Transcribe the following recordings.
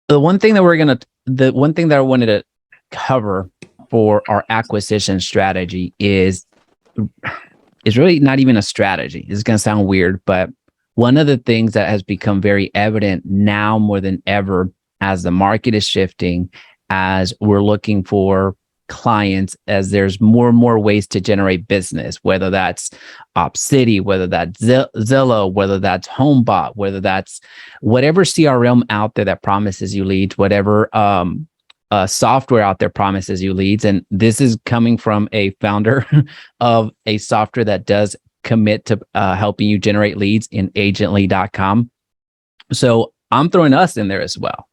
The one thing that I wanted to cover for our acquisition strategy is really not even a strategy. It's going to sound weird, but one of the things that has become very evident now more than ever as the market is shifting, as we're looking for clients, as there's more and more ways to generate business, whether that's OpCity, whether that's Zillow, whether that's HomeBot, whether that's whatever CRM out there that promises you leads, whatever software out there promises you leads. And this is coming from a founder of a software that does commit to helping you generate leads in agently.com. So I'm throwing us in there as well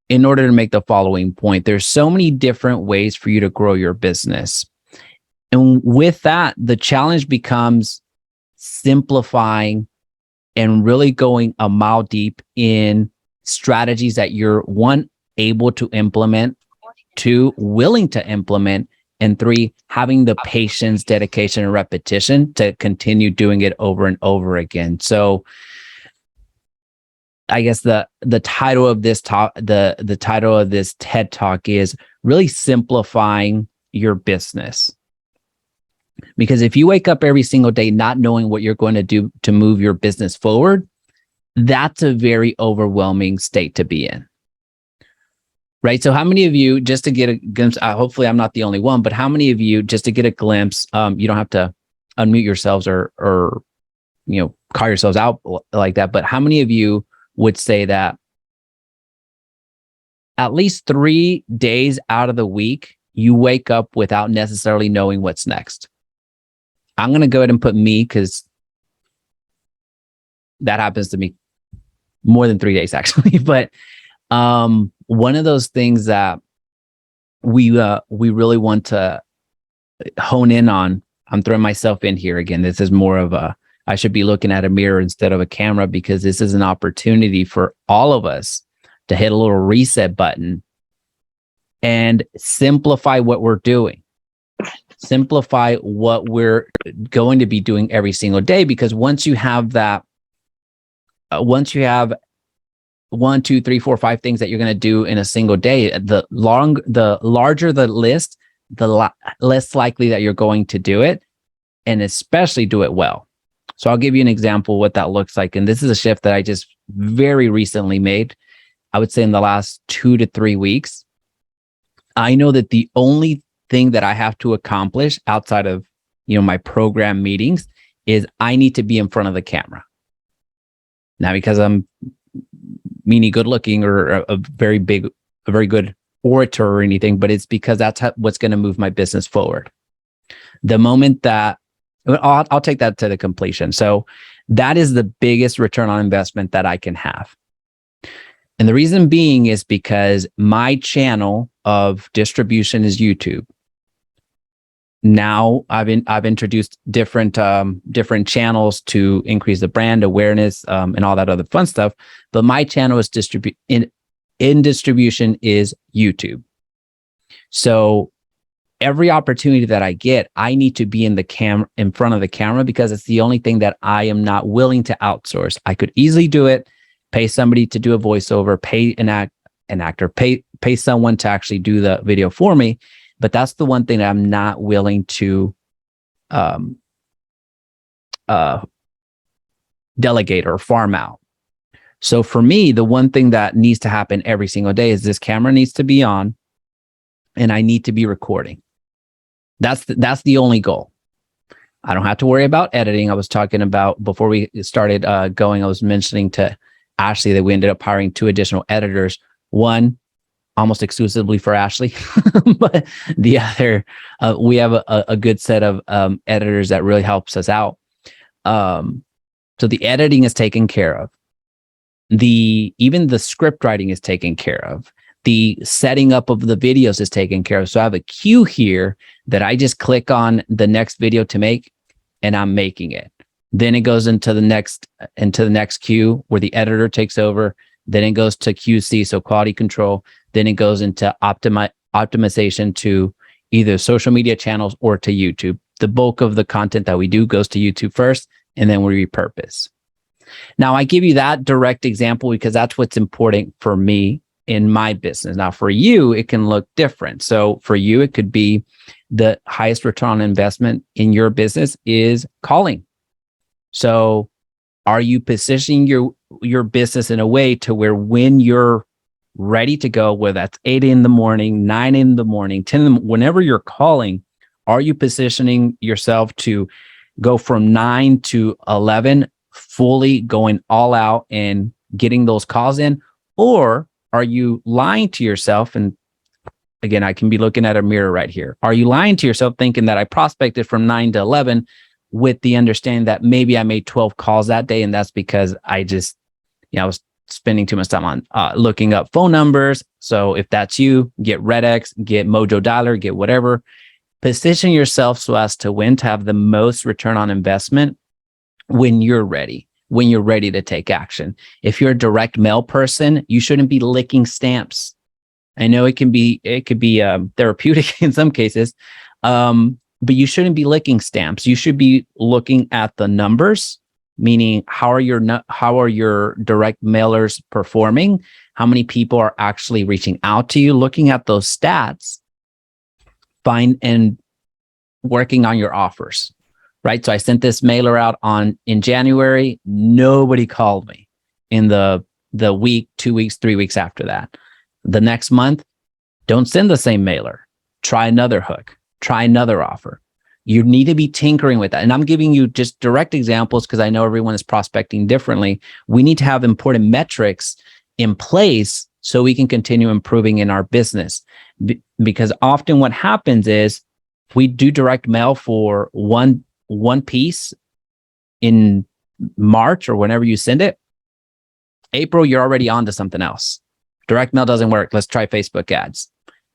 in order to make the following point. There's so many different ways for you to grow your business. And with that, the challenge becomes simplifying and really going a mile deep in strategies that you're, one, able to implement, two, willing to implement, and three, having the patience, dedication, and repetition to continue doing it over and over again. So I guess the title of this talk, the title of this TED Talk is really simplifying your business. Because if you wake up every single day not knowing what you're going to do to move your business forward, that's a very overwhelming state to be in. Right. So how many of you, just to get a glimpse, hopefully I'm not the only one, but how many of you, just to get a glimpse, you don't have to unmute yourselves or call yourselves out like that. But how many of you would say that at least 3 days out of the week, you wake up without necessarily knowing what's next? I'm going to go ahead and put me, because that happens to me more than 3 days actually. But one of those things that we really want to hone in on, I'm throwing myself in here again. This is more of I should be looking at a mirror instead of a camera, because this is an opportunity for all of us to hit a little reset button and simplify what we're doing. Simplify what we're going to be doing every single day, because once you have that, once you have 1, 2, 3, 4, 5 things that you're going to do in a single day, the larger the list, the less likely that you're going to do it, and especially do it well. So I'll give you an example of what that looks like. And this is a shift that I just very recently made. I would say in the last 2 to 3 weeks. I know that the only thing that I have to accomplish outside of, my program meetings is I need to be in front of the camera. Not because I'm meaning good looking or a very good orator or anything, but it's because that's what's going to move my business forward. The moment that I'll take that to the completion. So that is the biggest return on investment that I can have. And the reason being is because my channel of distribution is YouTube. Now I've introduced different channels to increase the brand awareness and all that other fun stuff. But my channel is in distribution is YouTube. So every opportunity that I get, I need to be in front of the camera, because it's the only thing that I am not willing to outsource. I could easily do it, pay somebody to do a voiceover, pay an actor, pay someone to actually do the video for me. But that's the one thing that I'm not willing to delegate or farm out. So for me, the one thing that needs to happen every single day is this camera needs to be on, and I need to be recording. That's the only goal. I don't have to worry about editing. I was talking about, before we started going, I was mentioning to Ashley that we ended up hiring 2 additional editors. One almost exclusively for Ashley, but the other, we have a good set of editors that really helps us out. So the editing is taken care of. Even the script writing is taken care of. The setting up of the videos is taken care of. So I have a queue here that I just click on the next video to make, and I'm making it. Then it goes into the next queue where the editor takes over. Then it goes to QC, so quality control. Then it goes into optimization to either social media channels or to YouTube. The bulk of the content that we do goes to YouTube first, and then we repurpose. Now, I give you that direct example because that's what's important for me in my business. Now, for you, it can look different. So for you, it could be the highest return on investment in your business is calling. So are you positioning your business in a way to where when you're ready to go, whether that's 8 in the morning, 9 in the morning, 10 in the, whenever you're calling, are you positioning yourself to go from 9 to 11, fully going all out and getting those calls in? Or are you lying to yourself? And again, I can be looking at a mirror right here. Are you lying to yourself thinking that I prospected from 9 to 11 with the understanding that maybe I made 12 calls that day, and that's because I just, I was spending too much time on looking up phone numbers. So if that's you, get RedX, get Mojo Dialer, get whatever. Position yourself so as to when to have the most return on investment when you're ready to take action. If you're a direct mail person, you shouldn't be licking stamps. I know it could be therapeutic in some cases, but you shouldn't be licking stamps. You should be looking at the numbers, meaning how are your direct mailers performing? How many people are actually reaching out to you? Looking at those stats, find and working on your offers, right? So I sent this mailer out in January. Nobody called me in the week, 2 weeks, 3 weeks after that. The next month, don't send the same mailer. Try another hook. Try another offer. You need to be tinkering with that. And I'm giving you just direct examples because I know everyone is prospecting differently. We need to have important metrics in place so we can continue improving in our business. Because often what happens is we do direct mail for one piece in March or whenever you send it. April, you're already on to something else. Direct mail doesn't work. Let's try Facebook ads.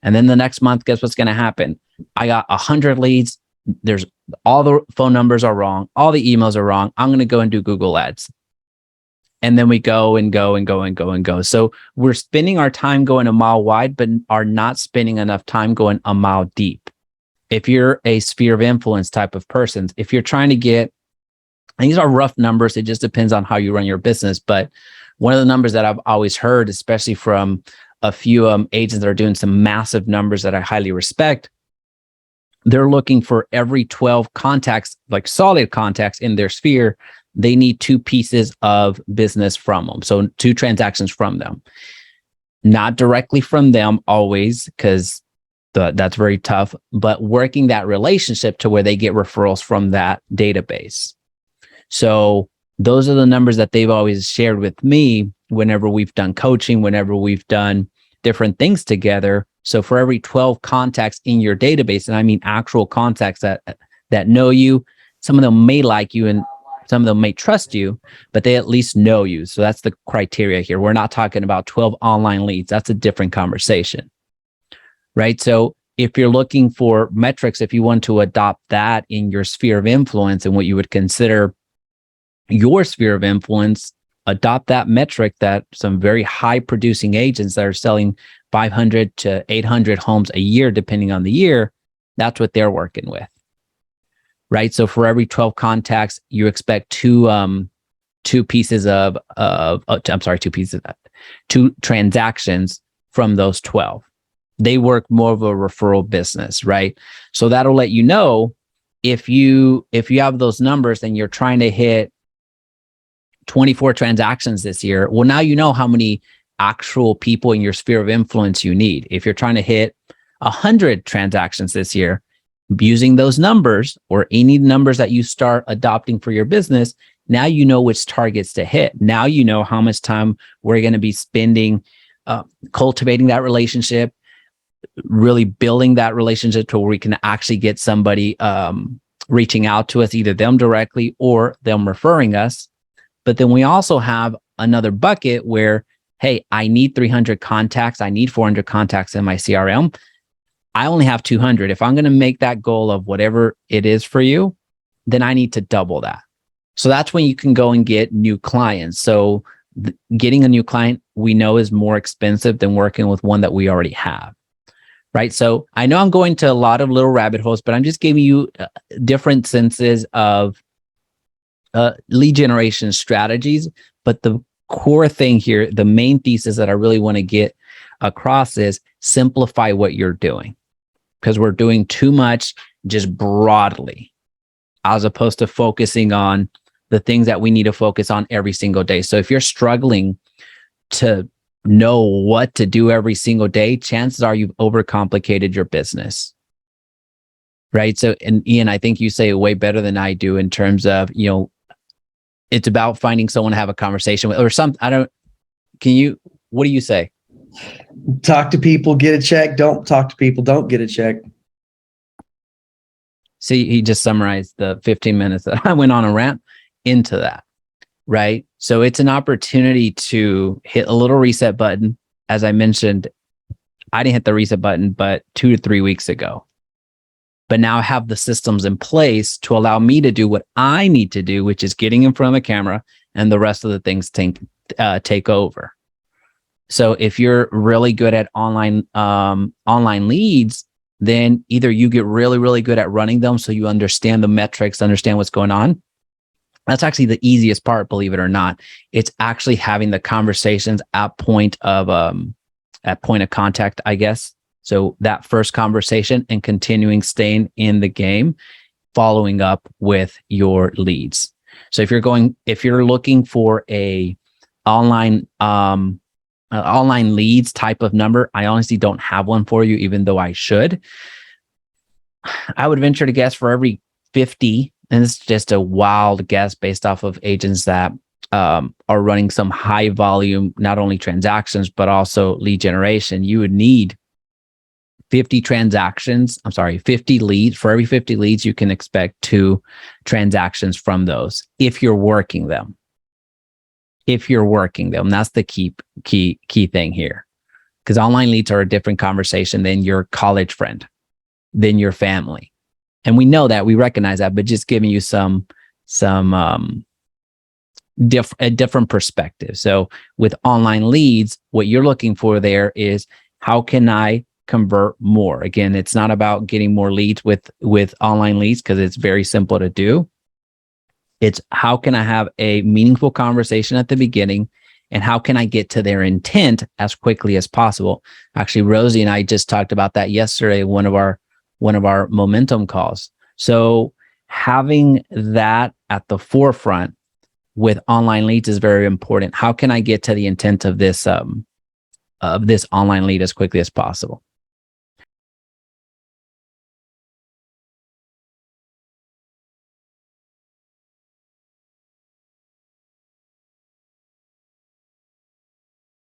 And then the next month, guess what's going to happen? I got 100 leads. There's all the phone numbers are wrong. All the emails are wrong. I'm going to go and do Google ads. And then we go and go and go and go and go. So we're spending our time going a mile wide, but are not spending enough time going a mile deep. If you're a sphere of influence type of person, if you're trying to get, and these are rough numbers, it just depends on how you run your business. But one of the numbers that I've always heard, especially from a few agents that are doing some massive numbers that I highly respect, they're looking for every 12 contacts, like solid contacts in their sphere, they need 2 pieces of business from them. So 2 transactions from them, not directly from them always, because that's very tough, but working that relationship to where they get referrals from that database. So those are the numbers that they've always shared with me whenever we've done coaching, whenever we've done different things together. So for every 12 contacts in your database, and I mean actual contacts that know you, some of them may like you and some of them may trust you, but they at least know you. So that's the criteria here. We're not talking about 12 online leads. That's a different conversation, right? So if you're looking for metrics, if you want to adopt that in your sphere of influence and what you would consider your sphere of influence, adopt that metric that some very high producing agents that are selling 500 to 800 homes a year, depending on the year, that's what they're working with, right? So for every 12 contacts, you expect two transactions from those 12. They work more of a referral business, right? So that'll let you know if you have those numbers and you're trying to hit 24 transactions this year, well, now you know how many actual people in your sphere of influence you need. If you're trying to hit 100 transactions this year, using those numbers or any numbers that you start adopting for your business, now you know which targets to hit. Now you know how much time we're going to be spending cultivating that relationship, really building that relationship to where we can actually get somebody reaching out to us, either them directly or them referring us. But then we also have another bucket where, hey, I need 300 contacts. I need 400 contacts in my CRM. I only have 200. If I'm going to make that goal of whatever it is for you, then I need to double that. So that's when you can go and get new clients. So getting a new client, we know, is more expensive than working with one that we already have, right? So I know I'm going to a lot of little rabbit holes, but I'm just giving you different senses of lead generation strategies. But the core thing here, the main thesis that I really want to get across is simplify what you're doing, because we're doing too much just broadly as opposed to focusing on the things that we need to focus on every single day. So if you're struggling to know what to do every single day, chances are you've overcomplicated your business. Right. So, and Ian, I think you say it way better than I do in terms of, it's about finding someone to have a conversation with or something. What do you say? Talk to people, get a check. Don't talk to people, don't get a check. See, he just summarized the 15 minutes that I went on a rant into that. Right. So it's an opportunity to hit a little reset button. As I mentioned, I didn't hit the reset button, but 2 to 3 weeks ago. But now I have the systems in place to allow me to do what I need to do, which is getting in front of the camera, and the rest of the things take over. So if you're really good at online leads, then either you get really, really good at running them, so you understand the metrics, understand what's going on. That's actually the easiest part, believe it or not. It's actually having the conversations at point of contact, I guess. So that first conversation and continuing staying in the game, following up with your leads. So if you're looking for a online leads type of number, I honestly don't have one for you, even though I should. I would venture to guess for every 50, and it's just a wild guess based off of agents that are running some high volume, not only transactions, but also lead generation, you would need 50 leads. For every 50 leads, you can expect 2 transactions from those if you're working them. That's the key thing here. Because online leads are a different conversation than your college friend, than your family. And we know that, we recognize that, but just giving you a different perspective. So with online leads, what you're looking for there is, how can I convert more? Again, it's not about getting more leads with online leads, because it's very simple to do. It's how can I have a meaningful conversation at the beginning, and how can I get to their intent as quickly as possible? Actually, Rosie and I just talked about that yesterday, one of our momentum calls. So having that at the forefront with online leads is very important. How can I get to the intent of this online lead as quickly as possible?